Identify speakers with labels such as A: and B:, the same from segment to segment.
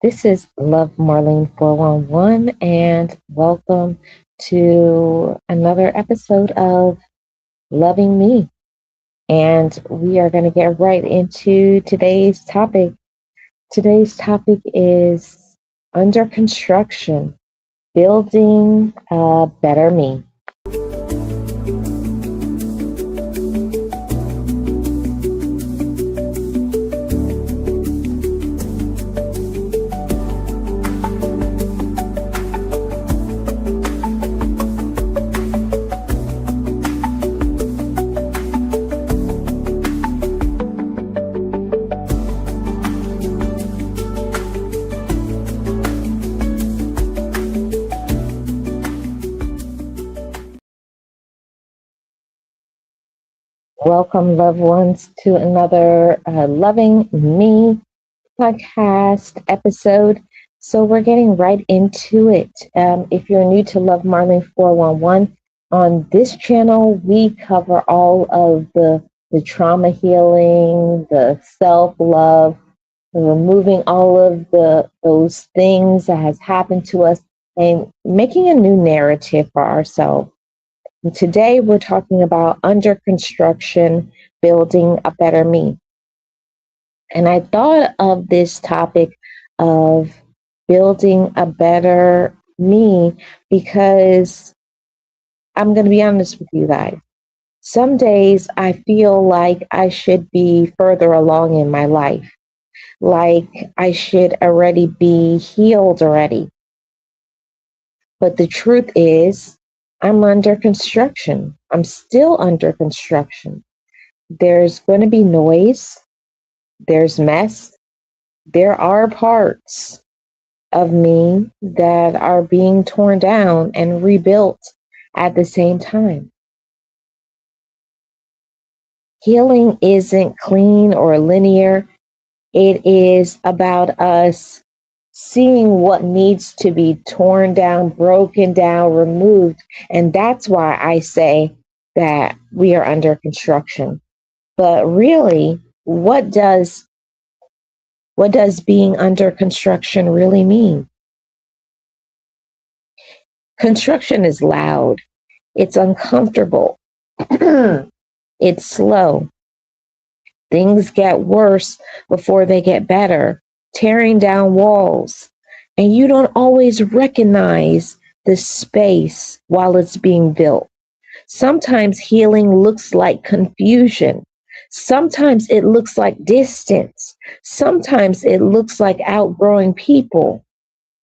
A: This is Love Marlene 411, and welcome to another episode of Loving Me. And we are going to get right into today's topic. Today's topic is under construction, building a better me. Welcome, loved ones, to another Loving Me podcast episode. So we're getting right into it. If you're new to Love Marlene 411, on this channel, we cover all of the trauma healing, the self-love, removing all of those things that has happened to us and making a new narrative for ourselves. And today we're talking about under construction, building a better me. And I thought of this topic of building a better me because I'm going to be honest with you guys. Some days I feel like I should be further along in my life, like I should already be healed already. But the truth is, I'm under construction. I'm still under construction. There's going to be noise. There's mess. There are parts of me that are being torn down and rebuilt at the same time. Healing isn't clean or linear. It is about us seeing what needs to be torn down, broken down, removed. And that's why I say that we are under construction. But really, what does being under construction really mean? Construction is loud. It's uncomfortable. It's slow. Things get worse before they get better, tearing down walls. And you don't always recognize the space while it's being built. Sometimes healing looks like confusion. Sometimes it looks like distance. Sometimes it looks like outgrowing people,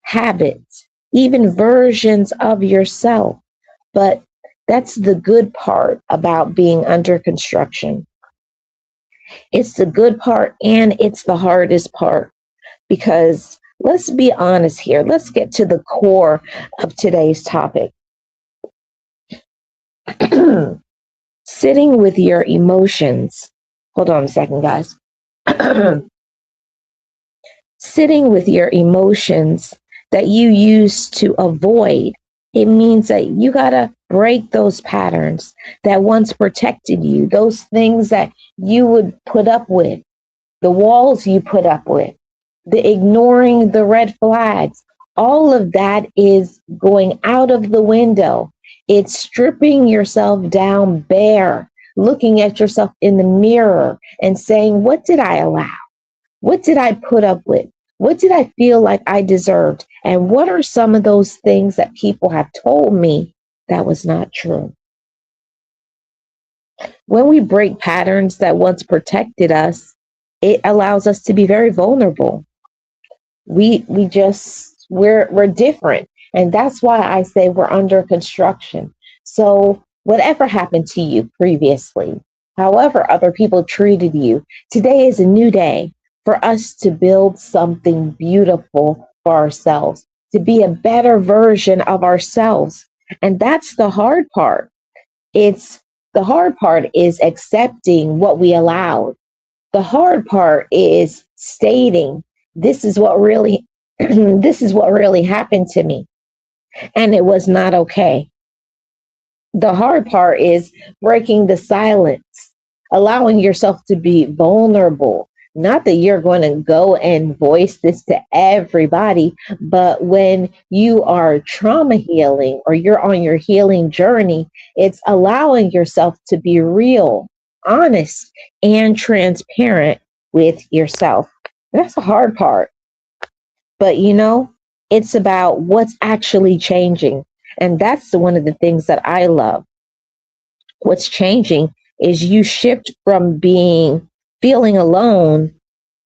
A: habits, even versions of yourself. But that's the good part about being under construction. It's the good part and it's the hardest part because let's be honest here. Let's get to the core of today's topic. Sitting with your emotions. Hold on a second, guys. Sitting with your emotions that you used to avoid. It means that you got to break those patterns that once protected you, those things that you would put up with, the walls you put up with, the ignoring the red flags. All of that is going out of the window. It's stripping yourself down bare, looking at yourself in the mirror and saying, what did I allow? What did I put up with? What did I feel like I deserved? And what are some of those things that people have told me that was not true? When we break patterns that once protected us, it allows us to be very vulnerable. We're different. And that's why I say we're under construction. So whatever happened to you previously, however other people treated you, today is a new day for us to build something beautiful for ourselves, to be a better version of ourselves. And that's the hard part. The hard part is accepting what we allowed. The hard part is stating, this is what really happened to me. And it was not okay. The hard part is breaking the silence, allowing yourself to be vulnerable, Not that you're going to go and voice this to everybody, but when you are trauma healing or you're on your healing journey, it's allowing yourself to be real, honest, and transparent with yourself. That's the hard part. But it's about what's actually changing. And that's one of the things that I love. What's changing is you shift from feeling alone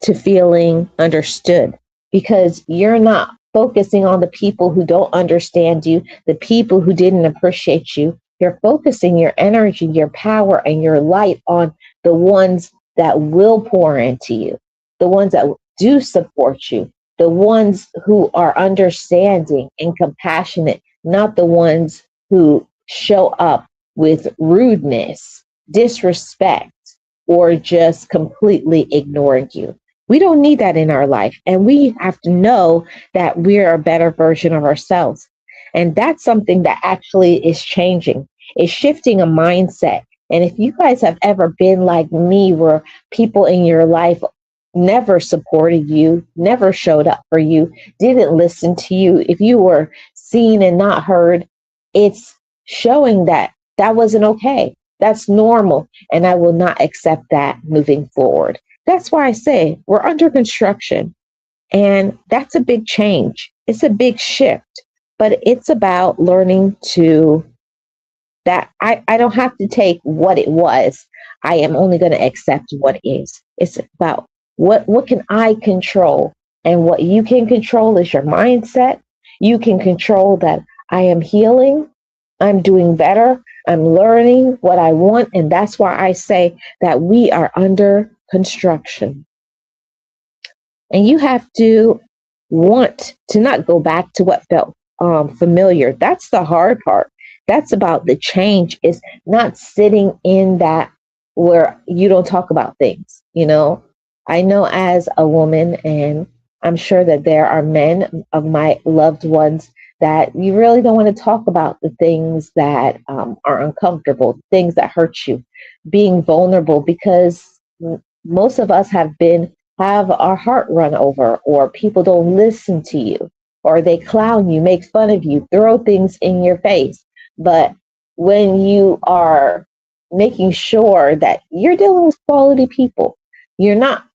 A: to feeling understood, because you're not focusing on the people who don't understand you, the people who didn't appreciate you. You're focusing your energy, your power, and your light on the ones that will pour into you, the ones that do support you, the ones who are understanding and compassionate, not the ones who show up with rudeness, disrespect, or just completely ignoring you. We don't need that in our life. And we have to know that we're a better version of ourselves. And that's something that actually is changing, is shifting a mindset. And if you guys have ever been like me, where people in your life never supported you, never showed up for you, didn't listen to you, if you were seen and not heard, it's showing that that wasn't okay. That's normal. And I will not accept that moving forward. That's why I say we're under construction. And that's a big change. It's a big shift. But it's about learning to that I don't have to take what it was. I am only going to accept what is. It's about what can I control? And what you can control is your mindset. You can control that I am healing. I'm doing better. I'm learning what I want. And that's why I say that we are under construction. And you have to want to not go back to what felt familiar. That's the hard part. That's about the change, is not sitting in that where you don't talk about things. I know as a woman, and I'm sure that there are men of my loved ones that you really don't want to talk about the things that are uncomfortable, things that hurt you, being vulnerable, because most of us have our heart run over, or people don't listen to you, or they clown you, make fun of you, throw things in your face. But when you are making sure that you're dealing with quality people, you're not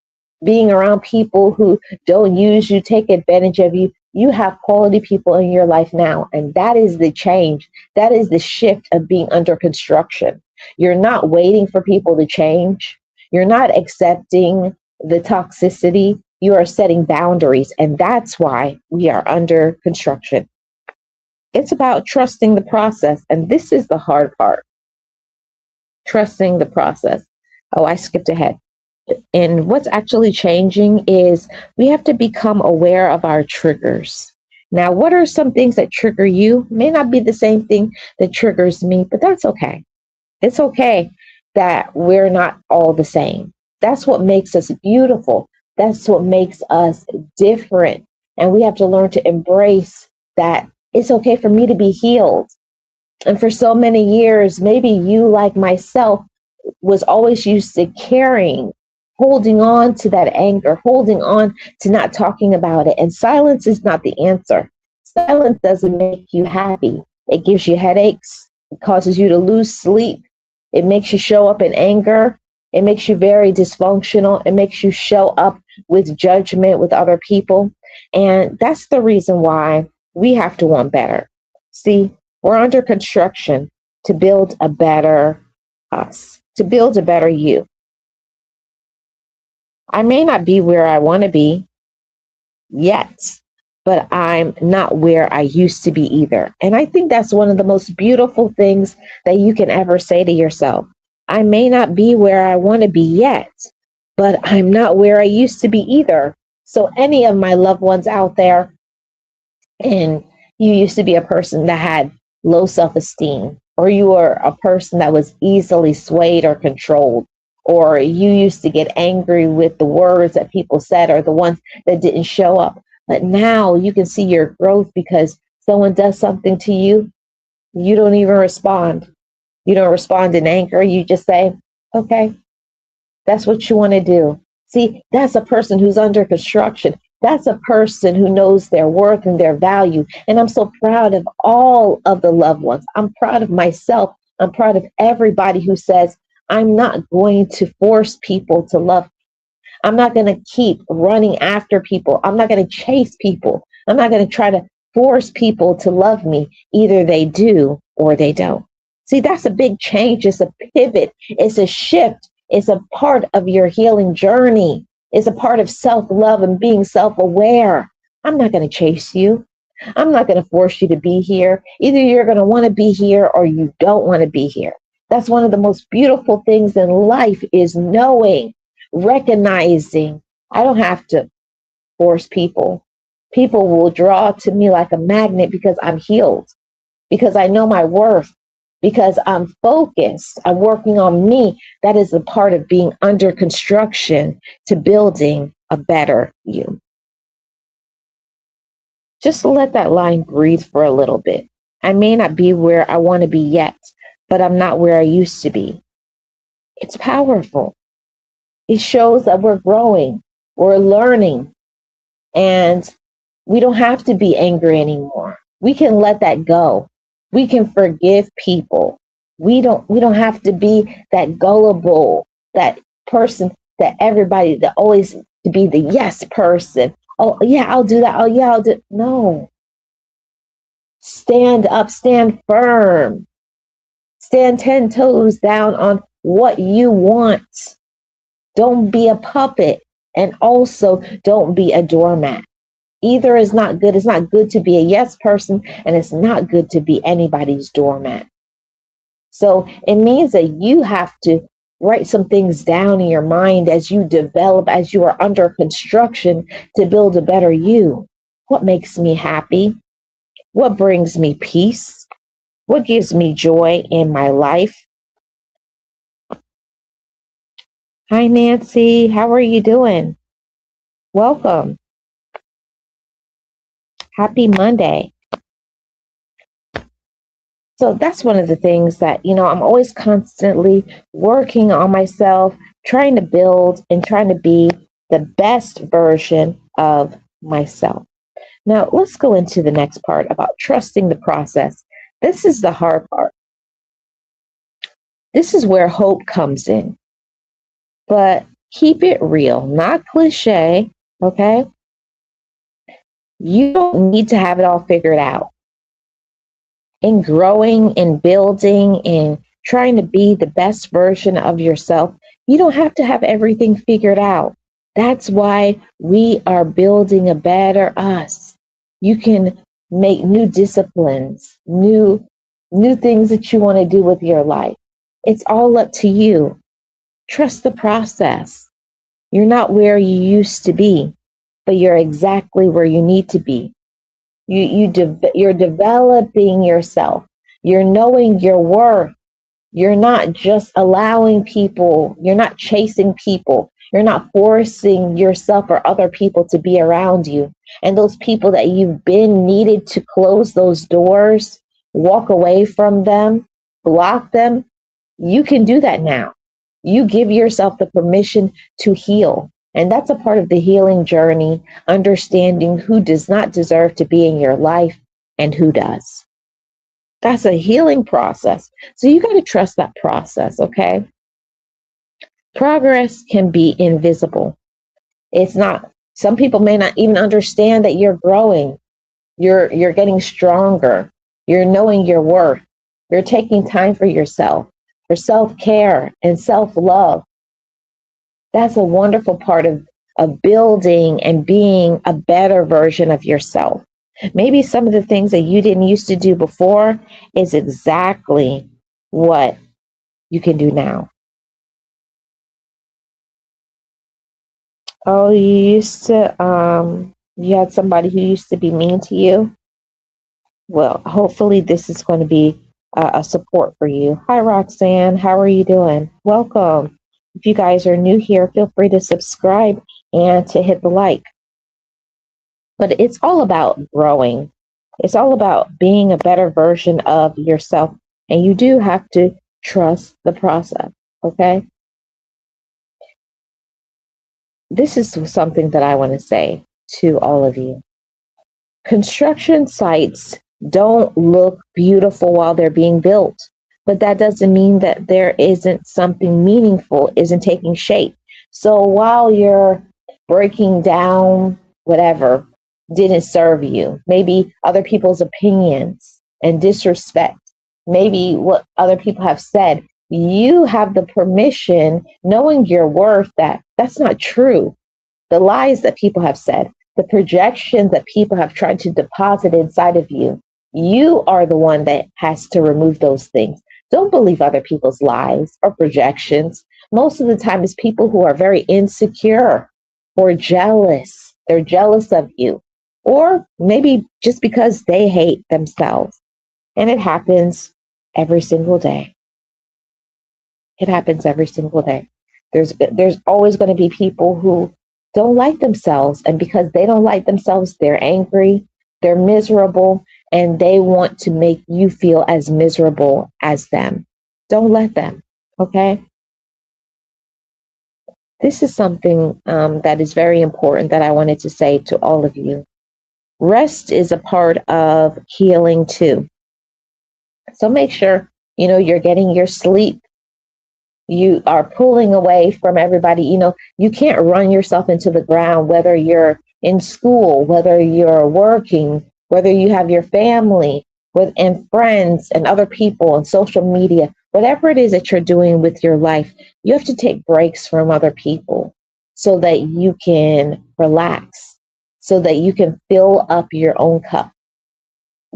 A: being around people who don't use you, take advantage of you. You have quality people in your life now. And that is the change. That is the shift of being under construction. You're not waiting for people to change. You're not accepting the toxicity. You are setting boundaries. And that's why we are under construction. It's about trusting the process. And this is the hard part. Trusting the process. Oh, I skipped ahead. And what's actually changing is we have to become aware of our triggers. Now, what are some things that trigger you? May not be the same thing that triggers me, but that's okay. It's okay that we're not all the same. That's what makes us beautiful. That's what makes us different. And we have to learn to embrace that it's okay for me to be healed. And for so many years, maybe you, like myself, was always used to carrying, holding on to that anger, holding on to not talking about it. And silence is not the answer. Silence doesn't make you happy. It gives you headaches. It causes you to lose sleep. It makes you show up in anger. It makes you very dysfunctional. It makes you show up with judgment with other people. And that's the reason why we have to want better. See, we're under construction to build a better us, to build a better you. I may not be where I want to be yet, but I'm not where I used to be either. And I think that's one of the most beautiful things that you can ever say to yourself. I may not be where I want to be yet, but I'm not where I used to be either. So any of my loved ones out there, and you used to be a person that had low self-esteem, or you were a person that was easily swayed or controlled, or you used to get angry with the words that people said or the ones that didn't show up. But now you can see your growth because someone does something to you, you don't even respond. You don't respond in anger. You just say, okay, that's what you want to do. See, that's a person who's under construction. That's a person who knows their worth and their value. And I'm so proud of all of the loved ones. I'm proud of myself. I'm proud of everybody who says, I'm not going to force people to love. I'm not going to keep running after people. I'm not going to chase people. I'm not going to try to force people to love me. Either they do or they don't. See, that's a big change. It's a pivot. It's a shift. It's a part of your healing journey. It's a part of self-love and being self-aware. I'm not going to chase you. I'm not going to force you to be here. Either you're going to want to be here or you don't want to be here. That's one of the most beautiful things in life is knowing, recognizing I don't have to force people. People will draw to me like a magnet because I'm healed, because I know my worth, because I'm focused. I'm working on me. That is a part of being under construction to building a better you. Just let that line breathe for a little bit. I may not be where I want to be yet, but I'm not where I used to be. It's powerful. It shows that we're growing, we're learning, and we don't have to be angry anymore. We can let that go. We can forgive people. We don't have to be that gullible, that person that everybody that always to be the yes person. Oh yeah, I'll do that. Oh yeah, I'll do. No. Stand up, stand firm. Stand 10 toes down on what you want. Don't be a puppet, and also don't be a doormat. Either is not good. It's not good to be a yes person, and it's not good to be anybody's doormat. So it means that you have to write some things down in your mind as you develop, as you are under construction to build a better you. What makes me happy? What brings me peace? What gives me joy in my life? Hi, Nancy. How are you doing? Welcome. Happy Monday. So that's one of the things that, I'm always constantly working on myself, trying to build and trying to be the best version of myself. Now, let's go into the next part about trusting the process. This is the hard part. This is where hope comes in. But keep it real, not cliche, okay? You don't need to have it all figured out. In growing and building and trying to be the best version of yourself, you don't have to have everything figured out. That's why we are building a better us. You can make new disciplines, new things that you want to do with your life. It's all up to you. Trust the process. You're not where you used to be, but you're exactly where you need to be. You're developing yourself. You're knowing your worth. You're not just allowing people. You're not chasing people. You're not forcing yourself or other people to be around you. And those people that you've been needed to close those doors, walk away from them, block them, you can do that now. You give yourself the permission to heal. And that's a part of the healing journey, understanding who does not deserve to be in your life and who does. That's a healing process. So you got to trust that process, okay? Progress can be invisible. It's not, some people may not even understand that you're growing. You're getting stronger. You're knowing your worth. You're taking time for yourself, for self-care and self-love. That's a wonderful part of building and being a better version of yourself. Maybe some of the things that you didn't used to do before is exactly what you can do now. Oh, you had somebody who used to be mean to you? Well, hopefully this is going to be a support for you. Hi, Roxanne. How are you doing? Welcome. If you guys are new here, feel free to subscribe and to hit the like. But it's all about growing. It's all about being a better version of yourself. And you do have to trust the process, okay? this is something that I want to say to all of you. Construction sites don't look beautiful while they're being built, but that doesn't mean that there isn't something meaningful, isn't taking shape. So while you're breaking down whatever didn't serve you, maybe other people's opinions and disrespect, maybe what other people have said, you have the permission, knowing your worth, that that's not true. The lies that people have said, the projections that people have tried to deposit inside of you, you are the one that has to remove those things. Don't believe other people's lies or projections. Most of the time, it's people who are very insecure or jealous. They're jealous of you, or maybe just because they hate themselves. And it happens every single day. It happens every single day. There's always going to be people who don't like themselves, and because they don't like themselves, they're angry, they're miserable, and they want to make you feel as miserable as them. Don't let them. Okay. This is something that is very important that I wanted to say to all of you. Rest is a part of healing too. So make sure you're getting your sleep. You are pulling away from everybody. You can't run yourself into the ground, whether you're in school, whether you're working, whether you have your family and friends and other people and social media, whatever it is that you're doing with your life. You have to take breaks from other people so that you can relax, so that you can fill up your own cup.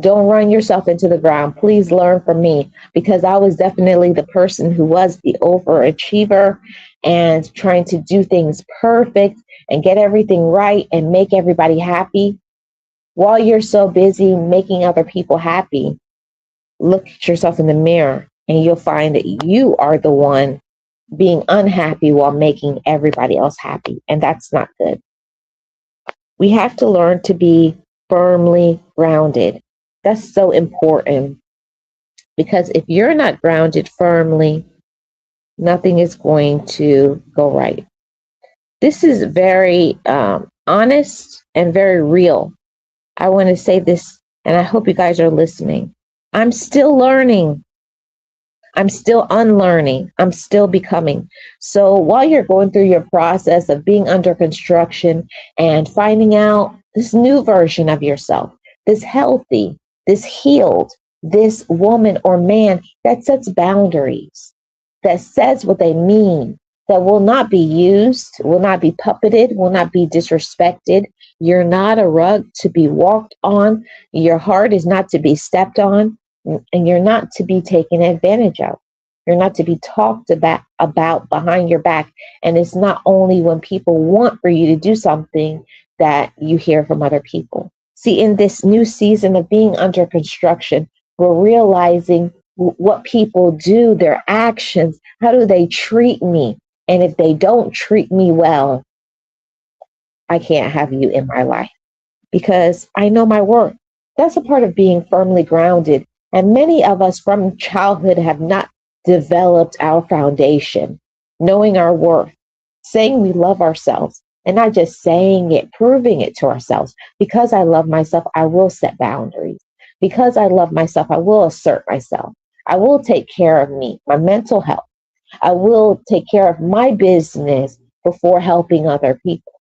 A: Don't run yourself into the ground. Please learn from me, because I was definitely the person who was the overachiever and trying to do things perfect and get everything right and make everybody happy. While you're so busy making other people happy, look at yourself in the mirror and you'll find that you are the one being unhappy while making everybody else happy. And that's not good. We have to learn to be firmly grounded. That's so important, because if you're not grounded firmly, nothing is going to go right. This is very honest and very real. I want to say this, and I hope you guys are listening. I'm still learning. I'm still unlearning. I'm still becoming. So while you're going through your process of being under construction and finding out this new version of yourself, this healthy, this healed, this woman or man that sets boundaries, that says what they mean, that will not be used, will not be puppeted, will not be disrespected. You're not a rug to be walked on. Your heart is not to be stepped on, and you're not to be taken advantage of. You're not to be talked about behind your back. And it's not only when people want for you to do something that you hear from other people. See, in this new season of being under construction, we're realizing what people do, their actions, how do they treat me? And if they don't treat me well, I can't have you in my life, because I know my worth. That's a part of being firmly grounded. And many of us from childhood have not developed our foundation, knowing our worth, saying we love ourselves, and not just saying it, proving it to ourselves. Because I love myself, I will set boundaries. Because I love myself, I will assert myself. I will take care of me, my mental health. I will take care of my business before helping other people.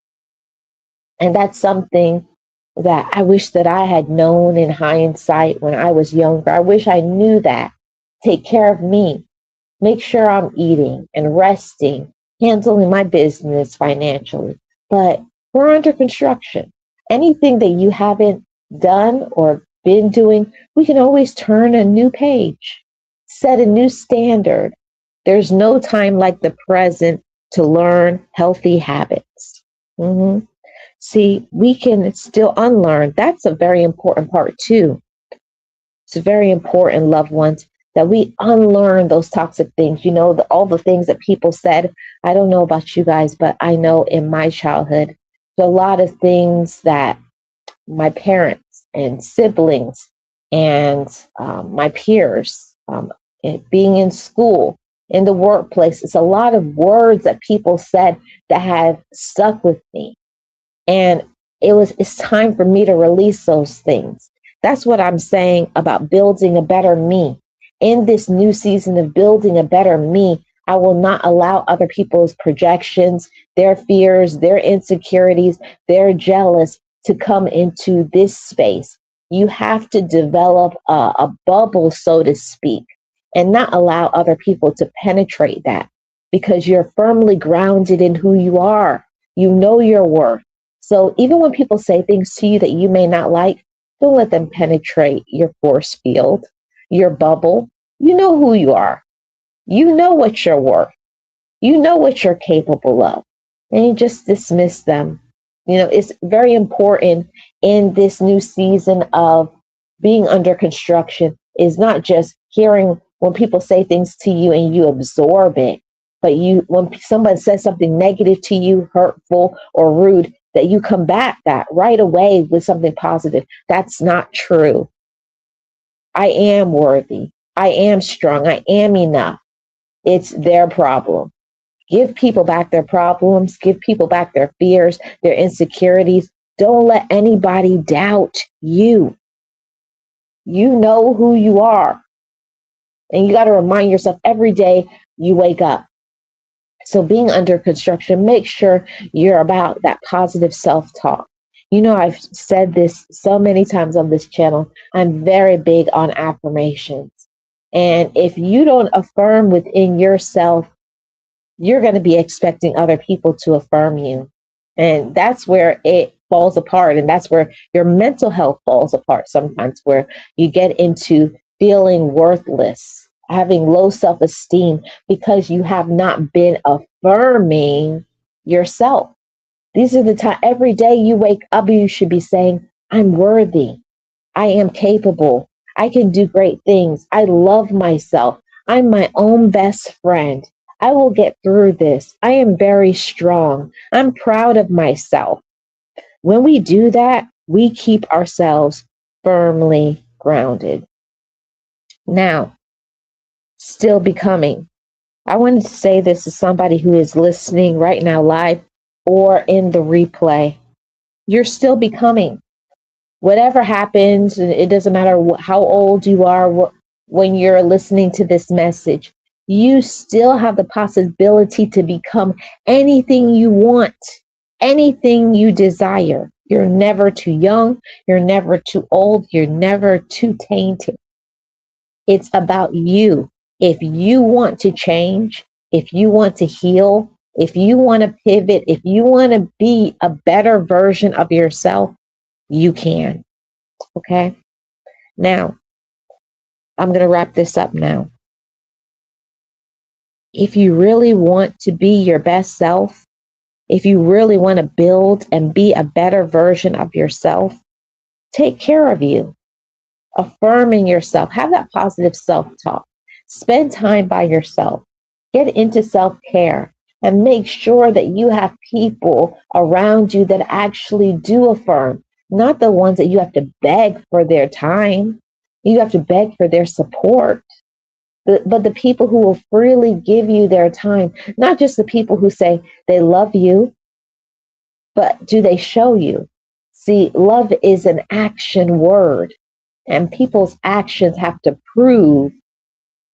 A: And that's something that I wish that I had known in hindsight when I was younger. I wish I knew that. Take care of me. Make sure I'm eating and resting, handling my business financially. But we're under construction. Anything that you haven't done or been doing, we can always turn a new page, set a new standard. There's no time like the present to learn healthy habits. Mm-hmm. See, we can still unlearn. That's a very important part too. It's very important, loved ones, that we unlearn those toxic things. All the things that people said. I don't know about you guys, but I know in my childhood, a lot of things that my parents and siblings and my peers, being in school, in the workplace. It's a lot of words that people said that have stuck with me. And it's time for me to release those things. That's what I'm saying about building a better me. In this new season of building a better me, I will not allow other people's projections, their fears, their insecurities, their jealous to come into this space. You have to develop a bubble, so to speak, and not allow other people to penetrate that, because you're firmly grounded in who you are. You know your worth. So even when people say things to you that you may not like, don't let them penetrate your force field, your bubble. You know who you are. You know what you're worth. You know what you're capable of. And you just dismiss them. You know, it's very important in this new season of being under construction is not just hearing when people say things to you and you absorb it, but when someone says something negative to you, hurtful or rude, that you combat that right away with something positive. That's not true. I am worthy. I am strong. I am enough. It's their problem. Give people back their problems. Give people back their fears, their insecurities. Don't let anybody doubt you. You know who you are. And you got to remind yourself every day you wake up. So being under construction, make sure you're about that positive self-talk. You know, I've said this so many times on this channel. I'm very big on affirmations. And if you don't affirm within yourself, you're going to be expecting other people to affirm you. And that's where it falls apart. And that's where your mental health falls apart sometimes, where you get into feeling worthless, having low self-esteem, because you have not been affirming yourself. These are the time every day you wake up, you should be saying, I'm worthy. I am capable. I can do great things. I love myself. I'm my own best friend. I will get through this. I am very strong. I'm proud of myself. When we do that, we keep ourselves firmly grounded. Now, still becoming. I wanted to say this to somebody who is listening right now live or in the replay. You're still becoming. Whatever happens, it doesn't matter how old you are when you're listening to this message, you still have the possibility to become anything you want, anything you desire. You're never too young. You're never too old. You're never too tainted. It's about you. If you want to change, if you want to heal, if you want to pivot, if you want to be a better version of yourself, you can. Okay. Now, I'm going to wrap this up now. If you really want to be your best self, if you really want to build and be a better version of yourself, take care of you. Affirming yourself. Have that positive self-talk. Spend time by yourself. Get into self-care and make sure that you have people around you that actually do affirm, not the ones that you have to beg for their time. You have to beg for their support. But the people who will freely give you their time, not just the people who say they love you, but do they show you? See, love is an action word, and people's actions have to prove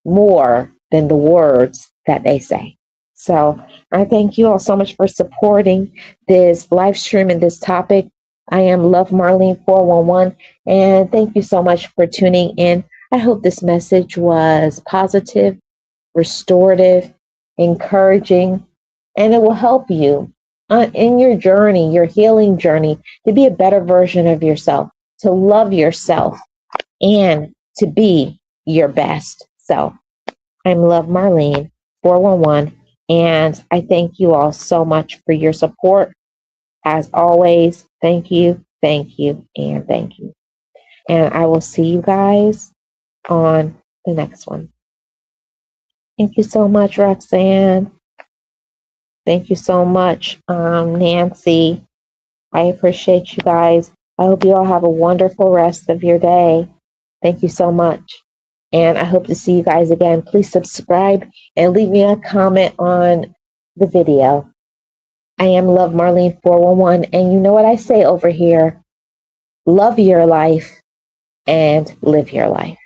A: more than the words that they say. So I thank you all so much for supporting this live stream and this topic. I am Love Marlene 411, and thank you so much for tuning in. I hope this message was positive, restorative, encouraging, and it will help you in your journey, your healing journey, to be a better version of yourself, to love yourself, and to be your best self. I'm Love Marlene 411, and I thank you all so much for your support. As always, thank you, and thank you. And I will see you guys on the next one. Thank you so much, Roxanne. Thank you so much, Nancy. I appreciate you guys. I hope you all have a wonderful rest of your day. Thank you so much. And I hope to see you guys again. Please subscribe and leave me a comment on the video. I am Love Marlene 411. And you know what I say over here? Love your life and live your life.